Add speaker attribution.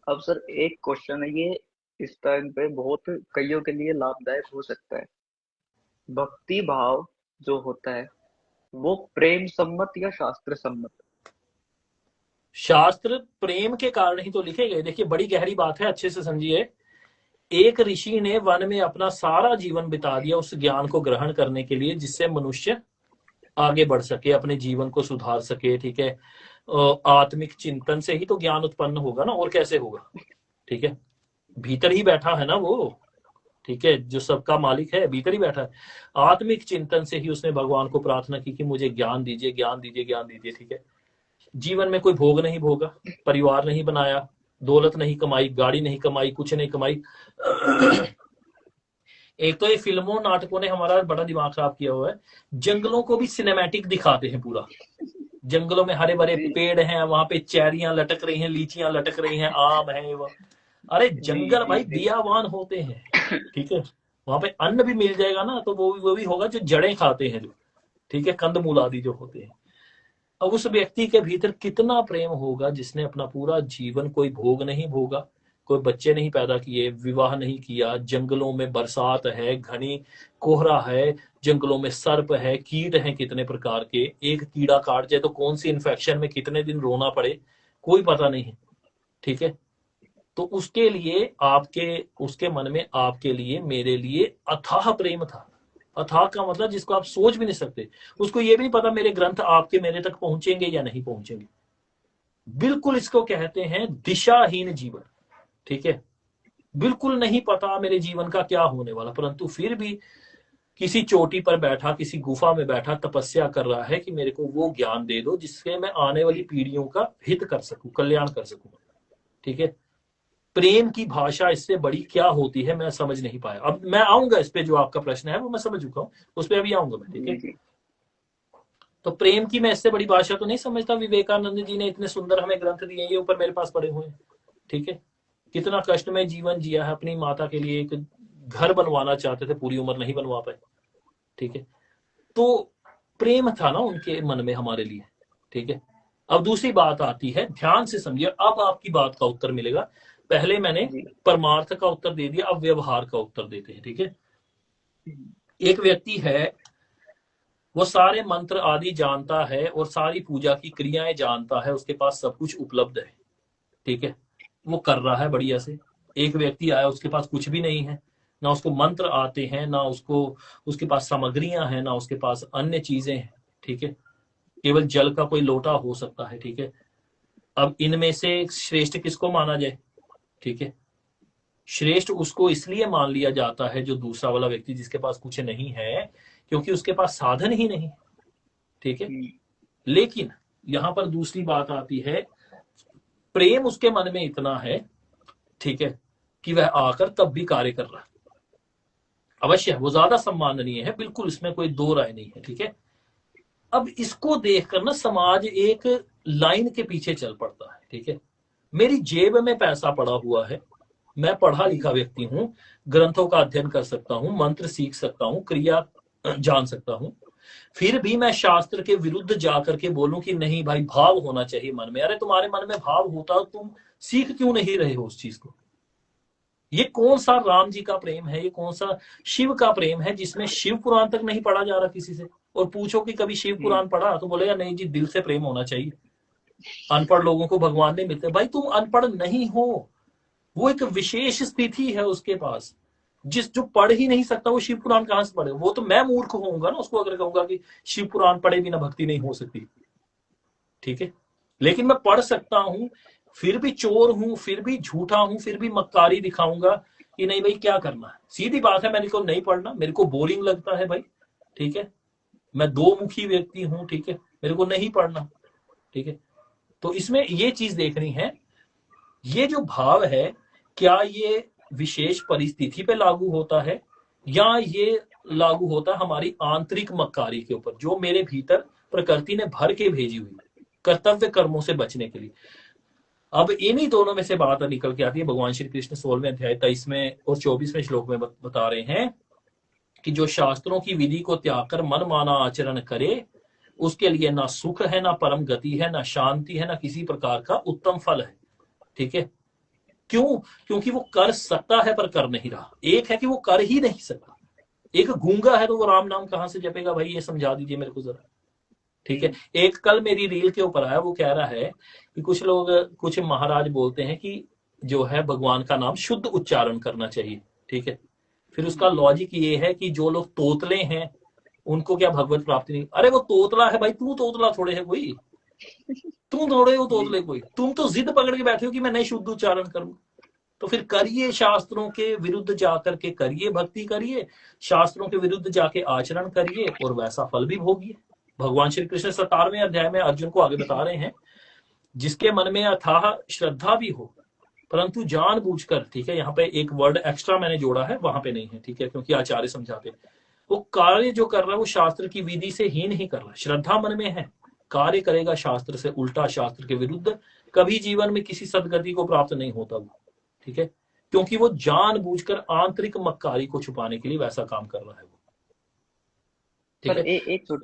Speaker 1: अब सर एक क्वेश्चन है ये, इस टाइम पे बहुत कईयों के लिए लाभदायक हो सकता है। भक्ति भाव जो होता है वो प्रेम सम्मत या शास्त्र सम्मत?
Speaker 2: शास्त्र प्रेम के कारण ही तो लिखे गए। देखिए बड़ी गहरी बात है, अच्छे से समझिए। एक ऋषि ने वन में अपना सारा जीवन बिता दिया उस ज्ञान को ग्रहण करने के लिए, जिससे मनुष्य आगे बढ़ सके, अपने जीवन को सुधार सके। ठीक है, आत्मिक चिंतन से ही तो ज्ञान उत्पन्न होगा ना, और कैसे होगा। ठीक है, भीतर ही बैठा है ना वो। ठीक है, जो सबका मालिक है भीतर ही बैठा है। आत्मिक चिंतन से ही उसने भगवान को प्रार्थना की कि मुझे ज्ञान दीजिए, ज्ञान दीजिए, ज्ञान दीजिए। ठीक है, जीवन में कोई भोग नहीं भोगा, परिवार नहीं बनाया, दौलत नहीं कमाई, गाड़ी नहीं कमाई, कुछ नहीं कमाई। एक तो ये फिल्मों नाटकों ने हमारा बड़ा दिमाग खराब किया हुआ है। जंगलों को भी सिनेमैटिक दिखाते हैं पूरा। जंगलों में हरे भरे
Speaker 1: जी
Speaker 2: पेड़ हैं, वहां पे चेरियां लटक रही हैं, लीचियां लटक रही हैं, आम है वो। अरे
Speaker 1: जी
Speaker 2: जंगल
Speaker 1: जी
Speaker 2: भाई
Speaker 1: जी।
Speaker 2: बियावान होते हैं। ठीक है, वहां पे अन्न भी मिल जाएगा ना, तो वो भी होगा जो जड़ें खाते हैं जो। ठीक है, कंदमूल आदि जो होते हैं। अब उस व्यक्ति के भीतर कितना प्रेम होगा जिसने अपना पूरा जीवन कोई भोग नहीं भोगा, कोई बच्चे नहीं पैदा किए, विवाह नहीं किया, जंगलों में बरसात है, घनी कोहरा है, जंगलों में सर्प है, कीट हैं कितने प्रकार के, एक कीड़ा काट जाए तो कौन सी इन्फेक्शन में कितने दिन रोना पड़े, कोई पता नहीं है। ठीक है, तो उसके लिए आपके, उसके मन में आपके लिए, मेरे लिए अथाह प्रेम था। अथाह का मतलब जिसको आप सोच भी नहीं सकते। उसको ये भी नहीं पता मेरे ग्रंथ आपके मेरे तक पहुंचेंगे या नहीं पहुंचेंगे। बिल्कुल इसको कहते हैं दिशाहीन जीवन। ठीक है, बिल्कुल नहीं पता मेरे जीवन का क्या होने वाला, परंतु फिर भी किसी चोटी पर बैठा, किसी गुफा में बैठा तपस्या कर रहा है कि मेरे को वो ज्ञान दे दो जिससे मैं आने वाली पीढ़ियों का हित कर सकूं, कल्याण कर सकूं। ठीक है, प्रेम की भाषा इससे बड़ी क्या होती है, मैं समझ नहीं पाया। अब मैं आऊंगा इस पे, जो आपका प्रश्न है वो मैं समझ चुका हूं, उस पर अभी आऊंगा मैं। ठीक
Speaker 1: जी
Speaker 2: है,
Speaker 1: जी।
Speaker 2: तो प्रेम की मैं इससे बड़ी भाषा तो नहीं समझता। विवेकानंद जी ने इतने सुंदर हमें ग्रंथ दिए, ये ऊपर मेरे पास पड़े हुए हैं। ठीक है, कितना कष्टमय जीवन जिया है, अपनी माता के लिए एक घर बनवाना चाहते थे, पूरी उम्र नहीं बनवा पाए। ठीक है, तो प्रेम था ना उनके मन में हमारे लिए। ठीक है, अब दूसरी बात आती है, ध्यान से समझिए, अब आपकी बात का उत्तर मिलेगा। पहले मैंने
Speaker 1: जी।
Speaker 2: परमार्थ का उत्तर दे दिया, अब व्यवहार का उत्तर देते हैं। ठीक है, एक व्यक्ति है, वो सारे मंत्र आदि जानता है और सारी पूजा की क्रियाएं जानता है, उसके पास सब कुछ उपलब्ध है। ठीक है, वो कर रहा है बढ़िया से। एक व्यक्ति आया, उसके पास कुछ भी नहीं है, ना उसको मंत्र आते हैं, ना उसको, उसके पास सामग्रियां हैं, ना उसके पास अन्य चीजें हैं। ठीक है, केवल जल का कोई लोटा हो सकता है। ठीक है, अब इनमें से श्रेष्ठ किसको माना जाए। ठीक है, श्रेष्ठ उसको इसलिए मान लिया जाता है जो दूसरा वाला व्यक्ति जिसके पास कुछ नहीं है, क्योंकि उसके पास साधन ही नहीं। ठीक है,
Speaker 1: हम्म।
Speaker 2: लेकिन यहां पर दूसरी बात आती है, प्रेम उसके मन में इतना है, ठीक है, कि वह आकर तब भी कार्य कर रहा है। अवश्य वो ज्यादा सम्माननीय है, बिल्कुल इसमें कोई दो राय नहीं है। ठीक है, अब इसको देखकर ना समाज एक लाइन के पीछे चल पड़ता है। ठीक है, मेरी जेब में पैसा पड़ा हुआ है, मैं पढ़ा लिखा व्यक्ति हूं, ग्रंथों का अध्ययन कर सकता हूं, मंत्र सीख सकता हूं, क्रिया जान सकता हूं, फिर भी मैं शास्त्र के विरुद्ध जाकर के बोलूं कि नहीं भाई भाव होना चाहिए मन में। अरे तुम्हारे मन में भाव होता, तुम सीख क्यों नहीं रहे हो उस चीज को। ये कौन सा राम जी का प्रेम है, ये कौन सा शिव का प्रेम है जिसमें शिव पुराण तक नहीं पढ़ा जा रहा किसी से। और पूछो कि कभी शिव
Speaker 1: हम्म।
Speaker 2: पुराण पढ़ा, तो बोलेगा नहीं जी, दिल से प्रेम होना चाहिए, अनपढ़ लोगों को भगवान नहीं मिलते। भाई तुम अनपढ़ नहीं हो, वो एक विशेष स्थिति है उसके पास। जिस जो पढ़ ही नहीं सकता वो शिव पुराण कहां से पढ़े। वो तो मैं मूर्ख होऊंगा ना उसको अगर कहूंगा कि शिव पुराण पढ़े बिना भक्ति नहीं हो सकती। ठीक है, लेकिन मैं पढ़ सकता हूं, फिर भी चोर हूं, फिर भी झूठा हूं, फिर भी मक्कारी दिखाऊंगा कि नहीं भाई क्या करना है। सीधी बात है, मेरे को नहीं पढ़ना, मेरे को बोरिंग लगता है भाई। ठीक है, मैं दो मुखी व्यक्ति हूं। ठीक है, मेरे को नहीं पढ़ना। ठीक है, तो इसमें ये चीज देखनी है, ये जो भाव है, क्या ये विशेष परिस्थिति पे लागू होता है, या ये लागू होता है हमारी आंतरिक मक्कारी के ऊपर, जो मेरे भीतर प्रकृति ने भर के भेजी हुई कर्तव्य कर्मों से बचने के लिए। अब इन्हीं दोनों में से बात निकल के आती है। भगवान श्री कृष्ण 16वें अध्याय 23वें और 24वें श्लोक में बता रहे हैं कि जो शास्त्रों की विधि को त्याग कर मन माना आचरण करे, उसके लिए ना सुख है, ना परम गति है, ना शांति है, ना किसी प्रकार का उत्तम फल है। ठीक है, क्यों? क्योंकि वो कर सकता है पर कर नहीं रहा। एक है कि वो कर ही नहीं सकता, एक गूंगा है तो वो राम नाम कहां से जपेगा भाई, ये समझा दीजिए मेरे को जरा। ठीक है। एक कल मेरी रील के ऊपर आया, वो कह रहा है कि कुछ लोग, कुछ महाराज बोलते हैं कि जो है भगवान का नाम शुद्ध उच्चारण करना चाहिए। ठीक है। फिर उसका लॉजिक ये है कि जो लोग तोतले हैं उनको क्या भगवत प्राप्ति नहीं? अरे वो तोतला है भाई, तू तोतला थोड़े है कोई, तुम थोड़े हो
Speaker 1: जी
Speaker 2: तोतले कोई, तुम तो जिद पकड़ के बैठे हो कि मैं नहीं शुद्ध उच्चारण करूं। तो फिर करिए, शास्त्रों के विरुद्ध जाकर के करिए, भक्ति करिए, शास्त्रों के विरुद्ध जाके आचरण करिए और वैसा फल भी भोगिए। भगवान श्री कृष्ण 17वें अध्याय में अर्जुन को आगे बता रहे हैं, जिसके मन में अथाह श्रद्धा भी हो परंतु जानबूझकर, ठीक है, यहाँ पे एक वर्ड एक्स्ट्रा मैंने जोड़ा है, वहां पे नहीं है, ठीक है, क्योंकि आचार्य समझाते हैं, वो कार्य जो कर रहा है वो शास्त्र की विधि से ही नहीं कर रहा, श्रद्धा मन में है, कार्य करेगा शास्त्र से उल्टा, शास्त्र के विरुद्ध, कभी जीवन में किसी सदगति को प्राप्त नहीं होता वो। ठीक है। क्योंकि वो जानबूझकर आंतरिक मक्कारी को छुपाने के लिए वैसा काम कर रहा है वो। ठीक
Speaker 1: पर
Speaker 2: है।
Speaker 1: एक छोटी